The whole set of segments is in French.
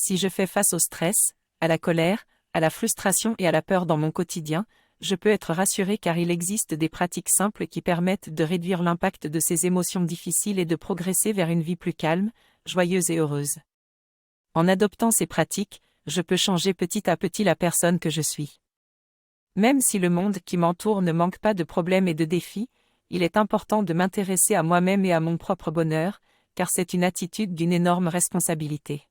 Si je fais face au stress, à la colère, à la frustration et à la peur dans mon quotidien, je peux être rassuré car il existe des pratiques simples qui permettent de réduire l'impact de ces émotions difficiles et de progresser vers une vie plus calme, joyeuse et heureuse. En adoptant ces pratiques, je peux changer petit à petit la personne que je suis. Même si le monde qui m'entoure ne manque pas de problèmes et de défis, il est important de m'intéresser à moi-même et à mon propre bonheur, car c'est une attitude d'une énorme responsabilité.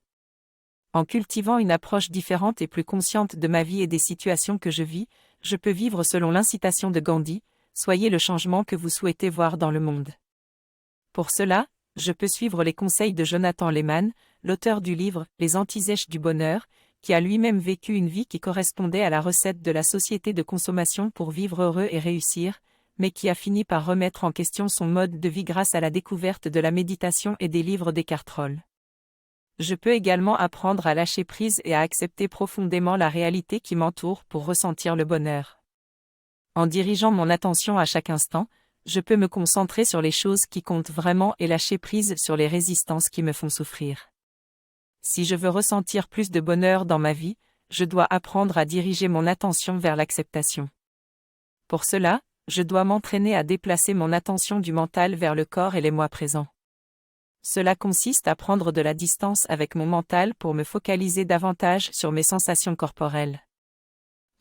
En cultivant une approche différente et plus consciente de ma vie et des situations que je vis, je peux vivre selon l'incitation de Gandhi, soyez le changement que vous souhaitez voir dans le monde. Pour cela, je peux suivre les conseils de Jonathan Lehman, l'auteur du livre Les Antisèches du bonheur, qui a lui-même vécu une vie qui correspondait à la recette de la société de consommation pour vivre heureux et réussir, mais qui a fini par remettre en question son mode de vie grâce à la découverte de la méditation et des livres d'Eckhart Tolle. Je peux également apprendre à lâcher prise et à accepter profondément la réalité qui m'entoure pour ressentir le bonheur. En dirigeant mon attention à chaque instant, je peux me concentrer sur les choses qui comptent vraiment et lâcher prise sur les résistances qui me font souffrir. Si je veux ressentir plus de bonheur dans ma vie, je dois apprendre à diriger mon attention vers l'acceptation. Pour cela, je dois m'entraîner à déplacer mon attention du mental vers le corps et les moi présents. Cela consiste à prendre de la distance avec mon mental pour me focaliser davantage sur mes sensations corporelles.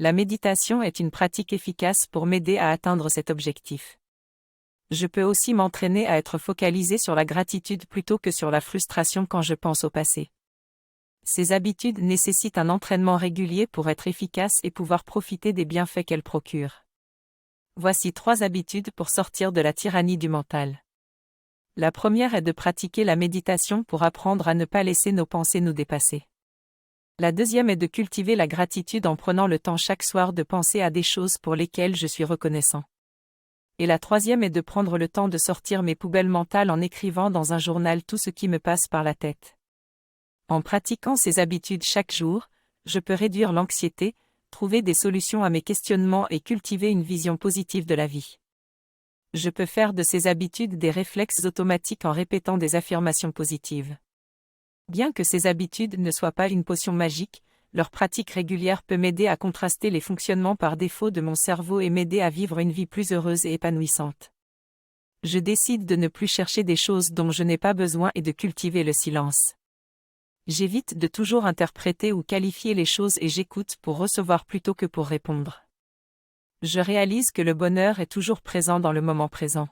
La méditation est une pratique efficace pour m'aider à atteindre cet objectif. Je peux aussi m'entraîner à être focalisé sur la gratitude plutôt que sur la frustration quand je pense au passé. Ces habitudes nécessitent un entraînement régulier pour être efficaces et pouvoir profiter des bienfaits qu'elles procurent. Voici 3 habitudes pour sortir de la tyrannie du mental. La première est de pratiquer la méditation pour apprendre à ne pas laisser nos pensées nous dépasser. La deuxième est de cultiver la gratitude en prenant le temps chaque soir de penser à des choses pour lesquelles je suis reconnaissant. Et la troisième est de prendre le temps de sortir mes poubelles mentales en écrivant dans un journal tout ce qui me passe par la tête. En pratiquant ces habitudes chaque jour, je peux réduire l'anxiété, trouver des solutions à mes questionnements et cultiver une vision positive de la vie. Je peux faire de ces habitudes des réflexes automatiques en répétant des affirmations positives. Bien que ces habitudes ne soient pas une potion magique, leur pratique régulière peut m'aider à contraster les fonctionnements par défaut de mon cerveau et m'aider à vivre une vie plus heureuse et épanouissante. Je décide de ne plus chercher des choses dont je n'ai pas besoin et de cultiver le silence. J'évite de toujours interpréter ou qualifier les choses et j'écoute pour recevoir plutôt que pour répondre. Je réalise que le bonheur est toujours présent dans le moment présent.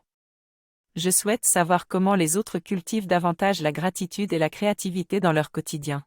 Je souhaite savoir comment les autres cultivent davantage la gratitude et la créativité dans leur quotidien.